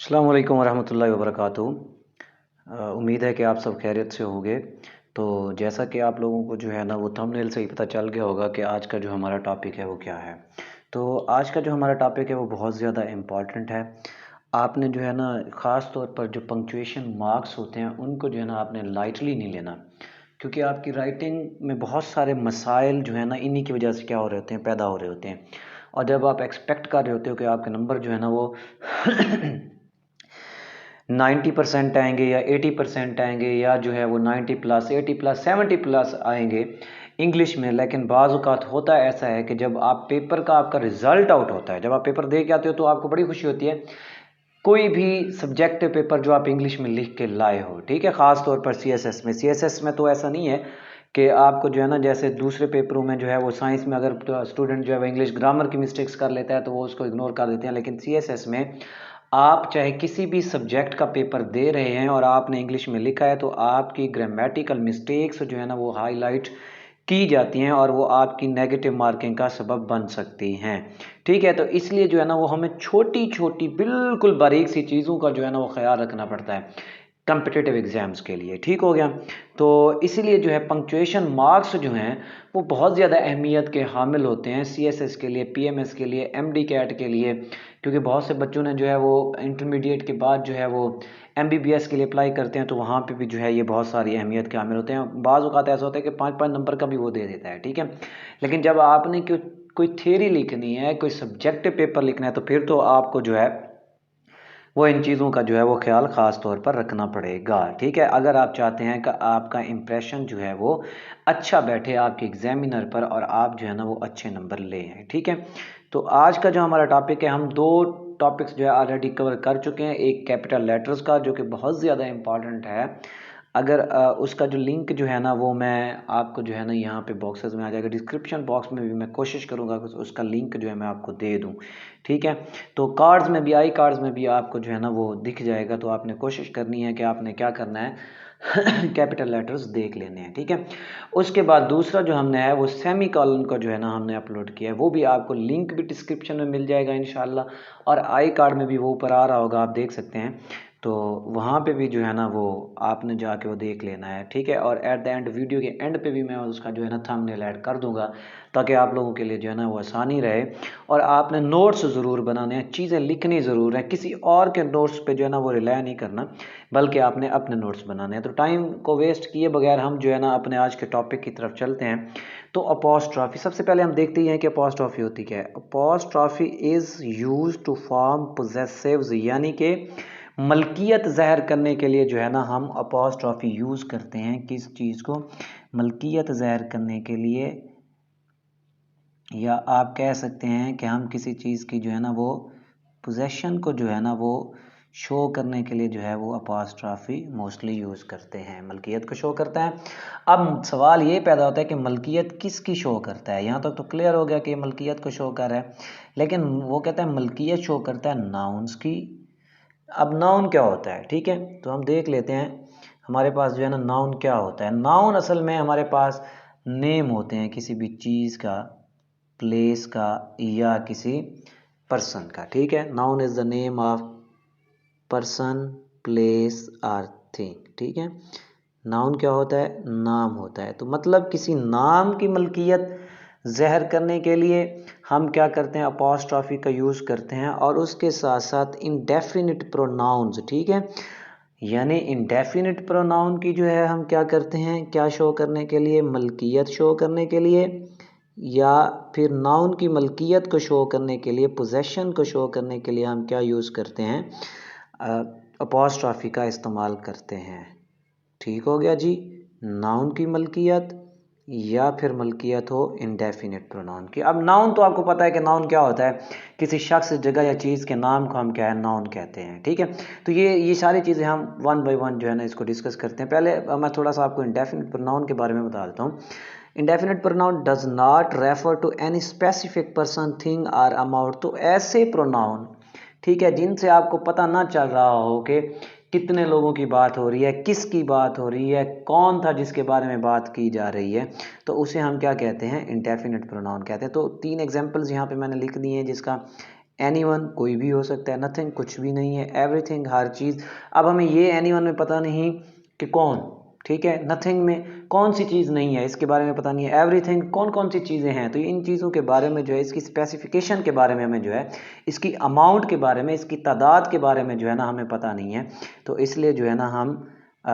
अस्सलाम वालेकुम वरहमतुल्लाहि वबरकातुहू। उम्मीद है कि आप सब खैरियत से होंगे। तो जैसा कि आप लोगों को जो है ना वो थंबनेल से ही पता चल गया होगा कि आज का जो हमारा टॉपिक है वो क्या है। तो आज का जो हमारा टॉपिक है वो बहुत ज़्यादा इम्पॉर्टेंट है। आपने जो है ना ख़ास तौर पर जो पंक्चुएशन मार्क्स होते हैं उनको जो है ना आपने लाइटली नहीं लेना, क्योंकि आपकी राइटिंग में बहुत सारे मसाइल जो है ना इन्हीं की वजह से क्या हो रहे होते हैं, पैदा हो रहे होते हैं। और जब आप एक्सपेक्ट कर रहे होते हो कि आपके नंबर जो है ना वो 90% आएंगे या 80% आएंगे या जो है वो 90 प्लस 80 प्लस 70 प्लस आएंगे इंग्लिश में, लेकिन बाज़ औक़ात होता ऐसा है कि जब आप पेपर का आपका रिज़ल्ट आउट होता है, जब आप पेपर दे के आते हो तो आपको बड़ी खुशी होती है। कोई भी सब्जेक्ट पेपर जो आप इंग्लिश में लिख के लाए हो, ठीक है, ख़ास तौर पर सी एस एस में तो ऐसा नहीं है कि आपको जो है ना जैसे दूसरे पेपरों में जो है वो साइंस में अगर स्टूडेंट जो है वो इंग्लिश ग्रामर की मिस्टेक्स कर लेता है तो वो उसको इग्नोर कर देते हैं, लेकिन सी एस एस में आप चाहे किसी भी सब्जेक्ट का पेपर दे रहे हैं और आपने इंग्लिश में लिखा है तो आपकी ग्रामेटिकल मिस्टेक्स जो है ना वो हाईलाइट की जाती हैं और वो आपकी नेगेटिव मार्किंग का सबब बन सकती हैं। ठीक है, तो इसलिए जो है ना वो हमें छोटी छोटी बिल्कुल बारीक सी चीज़ों का जो है ना वो ख्याल रखना पड़ता है कम्पिटिटिव एग्ज़ाम्स के लिए। ठीक हो गया। तो इसीलिए जो है पंक्चुएशन मार्क्स जो हैं वो बहुत ज़्यादा अहमियत के हामिल होते हैं सी एस एस के लिए, पी एम एस के लिए, एम डी कैट के लिए, क्योंकि बहुत से बच्चों ने जो है वो इंटरमीडिएट के बाद जो है वो एम बी बी एस के लिए अप्लाई करते हैं, तो वहाँ पे भी जो है ये बहुत सारी अहमियत के हामिल होते हैं। बाज़ औक़ात ऐसा होता है कि 5-5 नंबर का भी वो दे देता है। ठीक है, लेकिन जब आपने कोई थ्योरी लिखनी है, कोई सब्जेक्टिव पेपर लिखना है, तो फिर तो आपको जो है वो इन चीज़ों का जो है वो ख्याल ख़ास तौर पर रखना पड़ेगा। ठीक है, अगर आप चाहते हैं कि आपका इम्प्रेशन जो है वो अच्छा बैठे आपके एग्जामिनर पर और आप जो है ना वो अच्छे नंबर ले आए। ठीक है, तो आज का जो हमारा टॉपिक है, हम दो टॉपिक्स जो है ऑलरेडी कवर कर चुके हैं। एक कैपिटल लेटर्स का जो कि बहुत ज़्यादा इम्पॉर्टेंट है, अगर उसका जो लिंक जो है ना वो मैं आपको जो है ना यहाँ पे बॉक्सेस में आ जाएगा, डिस्क्रिप्शन बॉक्स में भी मैं कोशिश करूँगा कि उसका लिंक जो है मैं आपको दे दूँ। ठीक है, तो कार्ड्स में भी, आई कार्ड्स में भी आपको जो है ना वो दिख जाएगा, तो आपने कोशिश करनी है कि आपने क्या करना है कैपिटल लेटर्स देख लेने हैं। ठीक है, उसके बाद दूसरा जो हमने है वो सेमी कॉलन का जो है ना हमने अपलोड किया है, वो भी आपको लिंक भी डिस्क्रिप्शन में मिल जाएगा इंशाल्लाह, और आई कार्ड में भी वो ऊपर आ रहा होगा, आप देख सकते हैं। तो वहाँ पे भी जो है ना वो आपने जाके वो देख लेना है। ठीक है, और एट द एंड, वीडियो के एंड पे भी मैं उसका जो है ना थंबनेल ऐड कर दूंगा, ताकि आप लोगों के लिए जो है ना वो आसानी रहे। और आपने नोट्स ज़रूर बनाने हैं, चीज़ें लिखनी ज़रूर है, किसी और के नोट्स पे जो है ना वो रिलाय नहीं करना, बल्कि आपने अपने नोट्स बनाने हैं। तो टाइम को वेस्ट किए बगैर हम जो है ना अपने आज के टॉपिक की तरफ चलते हैं। तो अपॉस्ट्रॉफी, सबसे पहले हम देखते ही हैं कि अपॉस्ट्रॉफी होती क्या है। Apostrophe is use to form possessives, यानी कि मलकियत ज़ाहिर करने के लिए जो है ना हम अपॉस्ट्रॉफी यूज़ करते हैं। किस चीज़ को? मलकियत ज़ाहिर करने के लिए, या आप कह सकते हैं कि हम किसी चीज़ की जो है ना वो पोजेशन को जो है ना वो शो करने के लिए जो है वो अपॉस्ट्रॉफी मोस्टली यूज़ करते हैं, मलकियत को शो करता है। अब सवाल ये पैदा होता है कि मलकियत किसकी शो करता है। यहाँ तक तो क्लियर हो गया कि मलकियत को शो कर रहा है, लेकिन वो कहता है मलकियत शो करता है नाउन्स की। अब नाउन क्या होता है? ठीक है, तो हम देख लेते हैं हमारे पास जो है ना नाउन क्या होता है। नाउन असल में हमारे पास नेम होते हैं किसी भी चीज़ का, प्लेस का, या किसी पर्सन का। ठीक है, noun is the name of person, place और थिंग। ठीक है, नाउन क्या होता है? नाम होता है। तो मतलब किसी नाम की मलकियत ज़ाहिर करने के लिए हम क्या करते हैं? अपॉस्ट्रॉफी का यूज़ करते हैं, और उसके साथ साथ इंडेफिनिट प्रोनाउंस। ठीक है, यानी इंडेफिनिट प्रोनाउन की जो है हम क्या करते हैं, क्या शो करने के लिए? मलकियत शो करने के लिए, या फिर नाउन की मलकियत को शो करने के लिए, पोजेशन को शो करने के लिए हम क्या यूज़ करते हैं? अपॉस्ट्रॉफी का इस्तेमाल करते हैं। ठीक हो गया जी, नाउन की मलकियत या फिर मलकियत हो इंडेफिनिट प्रोनाउन की। अब नाउन तो आपको पता है कि नाउन क्या होता है, किसी शख्स, जगह या चीज़ के नाम को हम क्या है, नाउन कहते हैं। ठीक है, तो ये सारी चीज़ें हम वन बाय वन जो है ना इसको डिस्कस करते हैं। पहले मैं थोड़ा सा आपको इंडेफिनिट प्रोनाउन के बारे में बता देता हूँ। Indefinite pronoun does not refer to any specific person, thing और अमाउंट। तो ऐसे प्रोनाउन, ठीक है, जिनसे आपको पता ना चल रहा हो कि कितने लोगों की बात हो रही है, किसकी बात हो रही है, कौन था जिसके बारे में बात की जा रही है, तो उसे हम क्या कहते हैं? इंडेफिनिट प्रोनाउन कहते हैं। तो 3 एग्जांपल्स यहाँ पे मैंने लिख दिए हैं, जिसका एनीवन कोई भी हो सकता है, नथिंग कुछ भी नहीं है, एवरीथिंग हर चीज़। अब हमें ये एनीवन में पता नहीं कि कौन, ठीक है, नथिंग में कौन सी चीज़ नहीं है इसके बारे में पता नहीं है, एवरीथिंग कौन कौन सी चीज़ें हैं। तो इन चीज़ों के बारे में जो है, इसकी स्पेसिफिकेशन के बारे में हमें जो है, इसकी अमाउंट के बारे में, इसकी तादाद के बारे में जो है ना हमें पता नहीं है। तो इसलिए जो है ना हम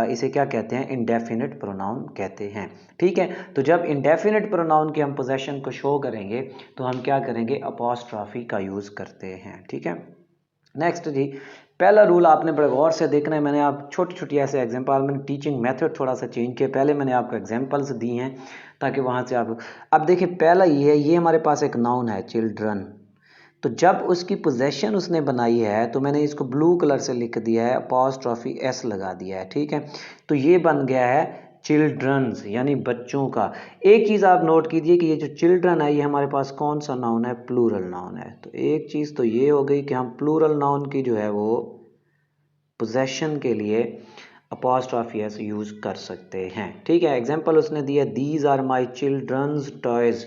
इसे क्या कहते हैं, इंडेफिनिट प्रोनाउन कहते हैं। ठीक है, तो जब इंडेफिनिट प्रोनाउन की हम पोजेशन को शो करेंगे तो हम क्या करेंगे, अपॉस्ट्रॉफी का यूज़ करते हैं। ठीक है, नेक्स्ट जी, पहला रूल आपने बड़े गौर से देखना है। मैंने आप छोटी छोटी ऐसे एग्जांपल, मैंने टीचिंग मेथड थोड़ा सा चेंज किया, पहले मैंने आपको एग्जांपल्स दी हैं ताकि वहाँ से आप, अब देखिए पहला ये है, ये हमारे पास एक नाउन है चिल्ड्रन। तो जब उसकी पोजेशन उसने बनाई है तो मैंने इसको ब्लू कलर से लिख दिया है, अपॉस्ट्रॉफी एस लगा दिया है। ठीक है, तो ये बन गया है चिल्ड्रंस, यानी बच्चों का। एक चीज़ आप नोट कीजिए कि ये जो चिल्ड्रन है ये हमारे पास कौन सा नाउन है, प्लूरल नाउन है। तो एक चीज़ तो ये हो गई कि हम प्लूरल नाउन की जो है वो पोजेशन के लिए अपॉस्ट्रॉफी एस यूज़ कर सकते हैं। ठीक है, एग्जाम्पल उसने दिया, these are my children's toys,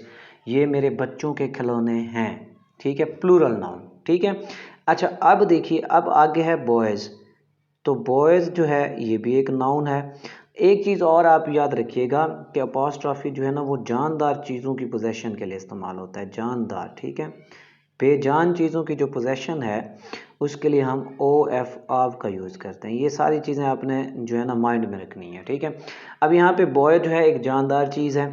ये मेरे बच्चों के खिलौने हैं। ठीक है, प्लूरल नाउन। ठीक है, अच्छा अब देखिए, अब आगे है बॉयज़। तो बॉयज़ जो है ये भी एक नाउन है। एक चीज़ और आप याद रखिएगा कि अपॉस्ट्रॉफी जो है ना वो जानदार चीज़ों की पोजेशन के लिए इस्तेमाल होता है, जानदार। ठीक है, बेजान चीज़ों की जो पोजेशन है उसके लिए हम ओ एफ ऑफ का यूज़ करते हैं। ये सारी चीज़ें आपने जो है ना माइंड में रखनी है। ठीक है, अब यहाँ पे बॉय जो है एक जानदार चीज़ है।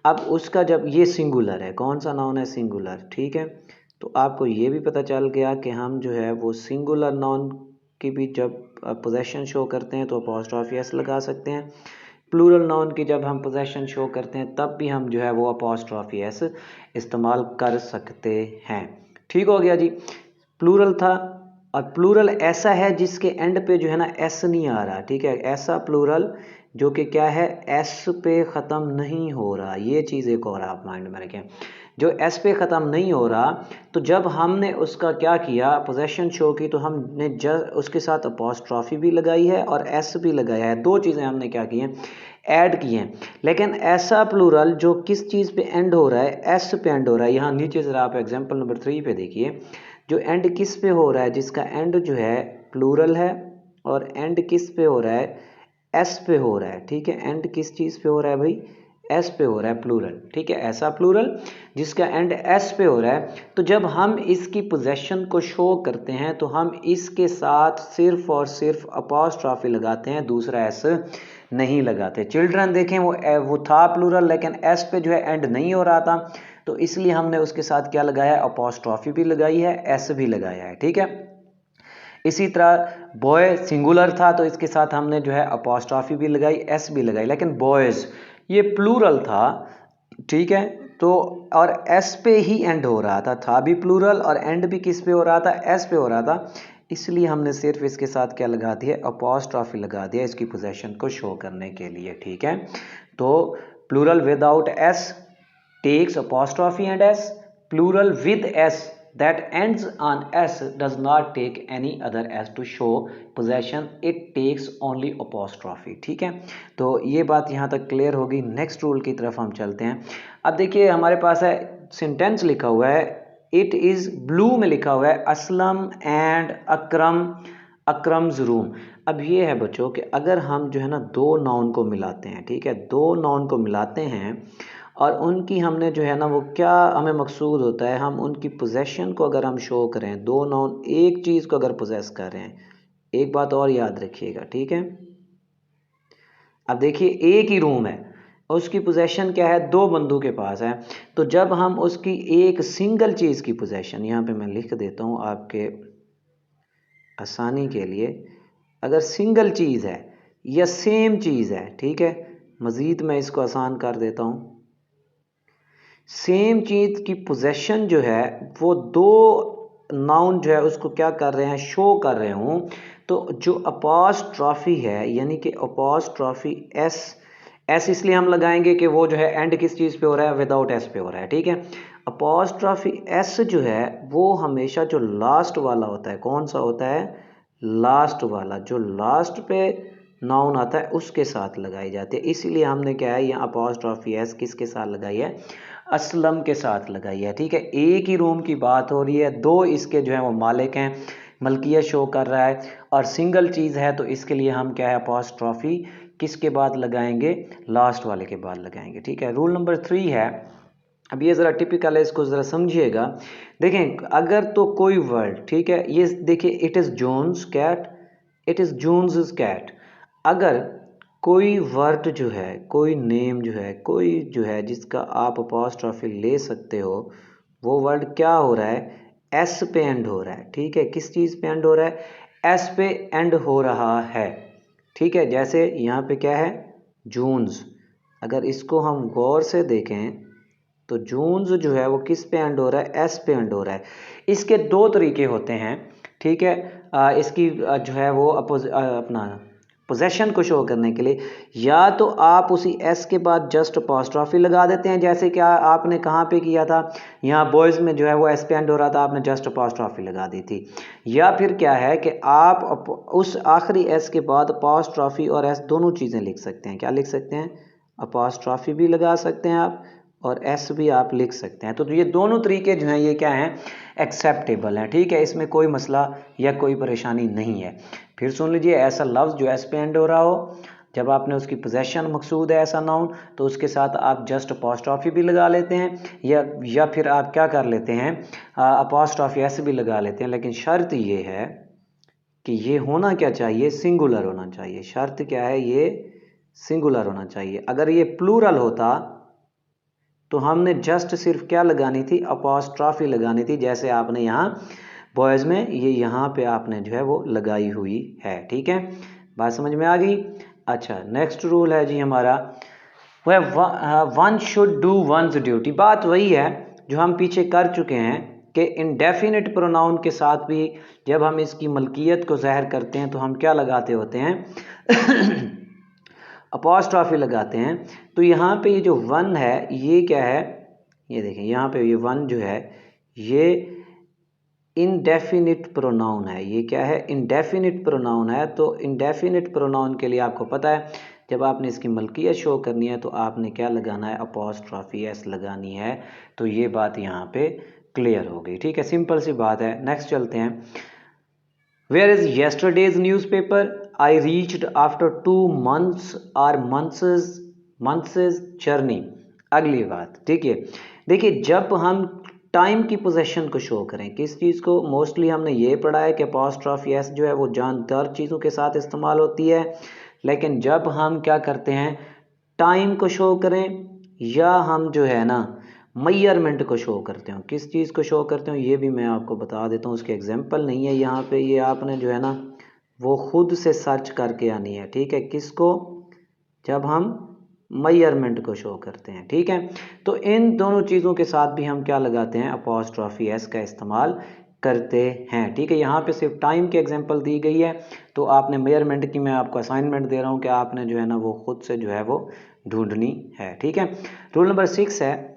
अब उसका जब ये सिंगुलर है, कौन सा नाउन है, सिंगुलर। ठीक है, तो आपको ये भी पता चल गया कि हम जो है वो सिंगुलर नाउन की भी जब पोजेशन शो करते हैं तो अपॉस्ट्रॉफी एस लगा सकते हैं। प्लूरल नाउन की जब हम पोजेशन शो करते हैं तब भी हम जो है वो अपॉस्ट्रॉफी एस इस्तेमाल कर सकते हैं। ठीक हो गया जी, प्लूरल था। और प्लूरल ऐसा है जिसके एंड पे जो है ना एस नहीं आ रहा। ठीक है, ऐसा प्लूरल जो कि क्या है, एस पे ख़त्म नहीं हो रहा। ये चीज़ एक और आप माइंड में रखें, जो एस पे ख़त्म नहीं हो रहा। तो जब हमने उसका क्या किया, पोजेशन शो की, तो हमने उसके साथ अपॉस्ट्रॉफी भी लगाई है और एस भी लगाया है। दो चीज़ें हमने क्या की हैं, ऐड किए हैं। लेकिन ऐसा प्लूरल जो किस चीज़ पे एंड हो रहा है, एस पे एंड हो रहा है। यहाँ नीचे ज़रा आप एग्जाम्पल नंबर 3 पे देखिए, जो एंड किस पे हो रहा है, जिसका एंड जो है प्लूरल है और एंड किस पे हो रहा है, एस पे हो रहा है। ठीक है, एंड किस चीज़ पे हो रहा है भाई, एस पे हो रहा है, प्लूरल। ठीक है, ऐसा प्लूरल जिसका एंड एस पे हो रहा है। तो जब हम इसकी पोजेशन को शो करते हैं तो हम इसके साथ सिर्फ और सिर्फ अपॉस्ट्रॉफी लगाते हैं, दूसरा एस नहीं लगाते। चिल्ड्रन देखें, वो था प्लूरल लेकिन एस पे जो है एंड नहीं हो रहा था, तो इसलिए हमने उसके साथ क्या लगाया, अपॉस्ट्रॉफी भी लगाई है, एस भी लगाया है। ठीक है, इसी तरह बॉय सिंगुलर था तो इसके साथ हमने जो है अपॉस्ट्रॉफी भी लगाई, एस भी लगाई। लेकिन बॉयज़ ये प्लूरल था। ठीक है, तो और एस पे ही एंड हो रहा था भी प्लूरल और एंड भी किस पे हो रहा था, एस पे हो रहा था। इसलिए हमने सिर्फ इसके साथ क्या लगा दिया, अपॉस्ट्रॉफी लगा दिया इसकी पोजेशन को शो करने के लिए। ठीक है, तो plural without S takes apostrophe and s, plural with s that ends on s does not take any other s to show possession, it takes only apostrophe। ठीक है, तो ये बात यहाँ तक क्लियर होगी। नेक्स्ट रूल की तरफ हम चलते हैं। अब देखिए हमारे पास है सेंटेंस लिखा हुआ है, इट इज़ ब्लू में लिखा हुआ है, असलम एंड अकरम अकरम्स रूम। अब ये है बच्चों कि अगर हम जो है ना दो नाउन को मिलाते हैं, ठीक है, दो नाउन को मिलाते हैं और उनकी हमने जो है ना वो क्या हमें मकसूद होता है, हम उनकी पोजेशन को अगर हम शो करें, दो नाउन एक चीज़ को अगर पोजेस कर रहे हैं, एक बात और याद रखिएगा। ठीक है, अब देखिए एक ही रूम है और उसकी पोजेशन क्या है, दो बंदों के पास है। तो जब हम उसकी एक सिंगल चीज़ की पोजेशन, यहाँ पे मैं लिख देता हूँ आपके आसानी के लिए, अगर सिंगल चीज़ है या सेम चीज़ है, ठीक है, मज़ीद मैं इसको आसान कर देता हूँ, सेम चीज़ की पोजेशन जो है वो दो नाउन जो है उसको क्या कर रहे हैं, शो कर रहे हूँ। तो जो अपॉस्ट्रॉफी है, यानी कि अपॉस्ट्रॉफी एस, एस इसलिए हम लगाएंगे कि वो जो है एंड किस चीज़ पे हो रहा है, विदाउट एस पे हो रहा है। ठीक है, अपॉस्ट्रॉफी एस जो है वो हमेशा जो लास्ट वाला होता है, कौन सा होता है, लास्ट वाला, जो लास्ट पे नाउन आता है उसके साथ लगाई जाती है। इसीलिए हमने क्या है यहाँ अपॉस्ट्रॉफी एस किसके साथ लगाई है, असलम के साथ लगाई है। ठीक है, एक ही रूम की बात हो रही है, दो इसके जो है वो मालिक हैं, मलकियत शो कर रहा है और सिंगल चीज़ है, तो इसके लिए हम क्या है अपॉस्ट्रॉफी किसके बाद लगाएंगे, लास्ट वाले के बाद लगाएंगे। ठीक है, रूल नंबर 3 है, अब ये ज़रा टिपिकल है, इसको ज़रा समझिएगा। देखें अगर तो कोई वर्ड, ठीक है, ये देखिए it is Jones cat, it is Jones cat, अगर कोई वर्ड जो है, कोई नेम जो है, कोई जो है जिसका आप अपॉस्ट्रॉफी ले सकते हो, वो वर्ड क्या हो रहा है, एस पे एंड हो रहा है। ठीक है, किस चीज़ पे एंड हो रहा है, एस पे एंड हो रहा है। ठीक है, जैसे यहाँ पे क्या है, जून्स, अगर इसको हम गौर से देखें तो जून्स जो है वो किस पे एंड हो रहा है, एस पे एंड हो रहा है। इसके दो तरीके होते हैं। ठीक है, इसकी जो है वो अपना पोजेशन को शो करने के लिए, या तो आप उसी एस के बाद जस्ट अपॉस्ट्रॉफी लगा देते हैं, जैसे कि आपने कहाँ पे किया था, यहाँ बॉयज़ में जो है वो एस पे एंड हो रहा था, आपने जस्ट अपॉस्ट्रॉफी लगा दी थी। या फिर क्या है कि आप उस आखिरी एस के बाद अपॉस्ट्रॉफी और एस दोनों चीज़ें लिख सकते हैं। क्या लिख सकते हैं, अपॉस्ट्रॉफी भी लगा सकते हैं आप और एस भी आप लिख सकते हैं। तो ये दोनों तरीके जो हैं ये क्या हैं, एक्सेप्टेबल हैं। ठीक है, इसमें कोई मसला या कोई परेशानी नहीं है। फिर सुन लीजिए, ऐसा लफ्ज़ जो एस पे एंड हो रहा हो, जब आपने उसकी पोजेशन मकसूद है ऐसा नाउन, तो उसके साथ आप जस्ट अपॉस्ट्रॉफी भी लगा लेते हैं, या फिर आप क्या कर लेते हैं, अपॉस्ट्रॉफी एस भी लगा लेते हैं। लेकिन शर्त ये है कि ये होना क्या चाहिए, सिंगुलर होना चाहिए। शर्त क्या है, ये सिंगुलर होना चाहिए। अगर ये प्लूरल होता तो हमने जस्ट सिर्फ क्या लगानी थी, अपॉस्ट्रॉफी लगानी थी, जैसे आपने यहाँ बॉयज़ में ये यहाँ पे आपने जो है वो लगाई हुई है। ठीक है, बात समझ में आ गई। अच्छा, नेक्स्ट रूल है जी हमारा, वह one should do once duty. बात वही है जो हम पीछे कर चुके हैं कि इंडेफिनिट प्रोनाउन के साथ भी जब हम इसकी मलकियत को ज़ाहिर करते हैं तो हम क्या लगाते होते हैं अपॉस्ट्रॉफी लगाते हैं। तो यहाँ पे ये जो वन है ये क्या है, ये देखें यहाँ पे ये वन जो है ये इनडेफिनिट प्रोनाउन है। ये क्या है, इनडेफिनिट प्रोनाउन है। तो इनडेफिनिट प्रोनाउन के लिए आपको पता है जब आपने इसकी मलकियत शो करनी है तो आपने क्या लगाना है, अपॉस्ट्रॉफी एस लगानी है। तो ये बात यहाँ पे क्लियर हो गई। ठीक है, सिंपल सी बात है। नेक्स्ट चलते हैं, where is yesterday's newspaper, I reached after 2 months और मंथ्स जर्नी। अगली बात, ठीक है, देखिए जब हम टाइम की पोजेशन को शो करें, किस चीज़ को, मोस्टली हमने ये पढ़ा है कि अपॉस्ट्रॉफी एस जो है वो जानदार चीज़ों के साथ इस्तेमाल होती है। लेकिन जब हम क्या करते हैं, टाइम को शो करें या हम जो है ना मेजरमेंट को शो करते हो, किस चीज़ को शो करते हो ये भी मैं आपको बता देता हूँ। उसके एग्जांपल नहीं है यहाँ पे, ये आपने जो है ना वो खुद से सर्च करके आनी है। ठीक है, किसको, जब हम मेजरमेंट को शो करते हैं। ठीक है, तो इन दोनों चीज़ों के साथ भी हम क्या लगाते हैं, अपॉस्ट्रॉफी एस का इस्तेमाल करते हैं। ठीक है, यहाँ पे सिर्फ टाइम की एग्जांपल दी गई है, तो आपने मेजरमेंट की मैं आपको असाइनमेंट दे रहा हूँ कि आपने जो है ना वो खुद से जो है वो ढूंढनी है। ठीक है, रूल नंबर 6 है,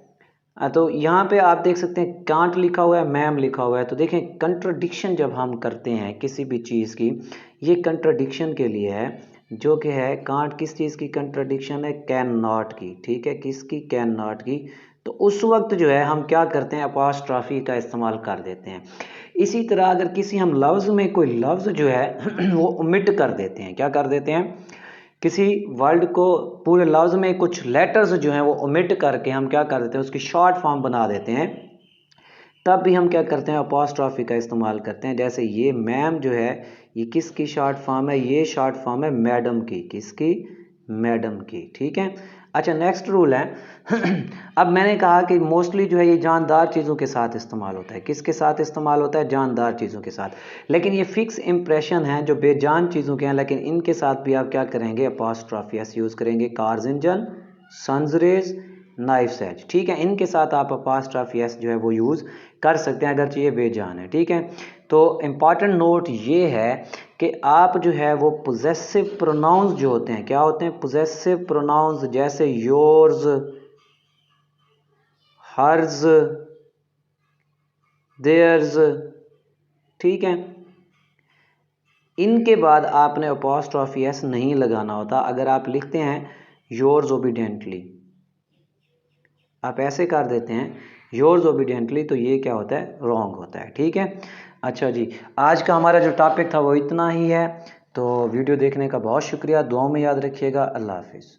तो यहाँ पे आप देख सकते हैं कांट लिखा हुआ है, मैम लिखा हुआ है। तो देखें कंट्राडिक्शन जब हम करते हैं किसी भी चीज़ की, ये कंट्राडिक्शन के लिए है, जो कि है कांट किस चीज़ की कंट्राडिक्शन है, कैन नॉट की। ठीक है, किसकी, कैन नॉट की। तो उस वक्त जो है हम क्या करते हैं, अपॉस्ट्रॉफी का इस्तेमाल कर देते हैं। इसी तरह अगर किसी हम लफ्ज़ में कोई लफ्ज़ जो है वो ओमिट कर देते हैं, क्या कर देते हैं, किसी वर्ड को पूरे लफ्ज़ में कुछ लेटर्स जो हैं वो ओमिट करके हम क्या कर देते हैं, उसकी शॉर्ट फॉर्म बना देते हैं, तब भी हम क्या करते हैं, अपॉस्ट्रॉफी का इस्तेमाल करते हैं। जैसे ये मैम जो है ये किसकी शॉर्ट फॉर्म है, ये शॉर्ट फॉर्म है मैडम की, किसकी, मैडम की। ठीक है, अच्छा नेक्स्ट रूल है अब मैंने कहा कि मोस्टली जो है ये जानदार चीज़ों के साथ इस्तेमाल होता है, किसके साथ इस्तेमाल होता है, जानदार चीज़ों के साथ। लेकिन ये फिक्स इंप्रेशन है जो बेजान चीज़ों के हैं, लेकिन इनके साथ भी आप क्या करेंगे, अपॉस्ट्रॉफी एस यूज़ करेंगे। Car's engine, sun's rays, knife edge. ठीक है, इनके साथ आप अपॉस्ट्रॉफी एस जो है वो यूज़ कर सकते हैं अगर ये बेजान है। ठीक है, तो इम्पॉर्टेंट नोट ये है कि आप जो है वो पोजेसिव प्रोनाउंस जो होते हैं, क्या होते हैं, पोजेसिव प्रोनाउंस, जैसे योर्स, हर्ज, देयर्स। ठीक है, इनके बाद आपने अपॉस्ट्रॉफी एस नहीं लगाना होता। अगर आप लिखते हैं योर्स ओबीडियंटली, आप ऐसे कर देते हैं योर्स ओबीडियंटली, तो ये क्या होता है, रॉन्ग होता है। ठीक है, अच्छा जी, आज का हमारा जो टॉपिक था वो इतना ही है। तो वीडियो देखने का बहुत शुक्रिया, दुआओं में याद रखिएगा। अल्लाह हाफिज़।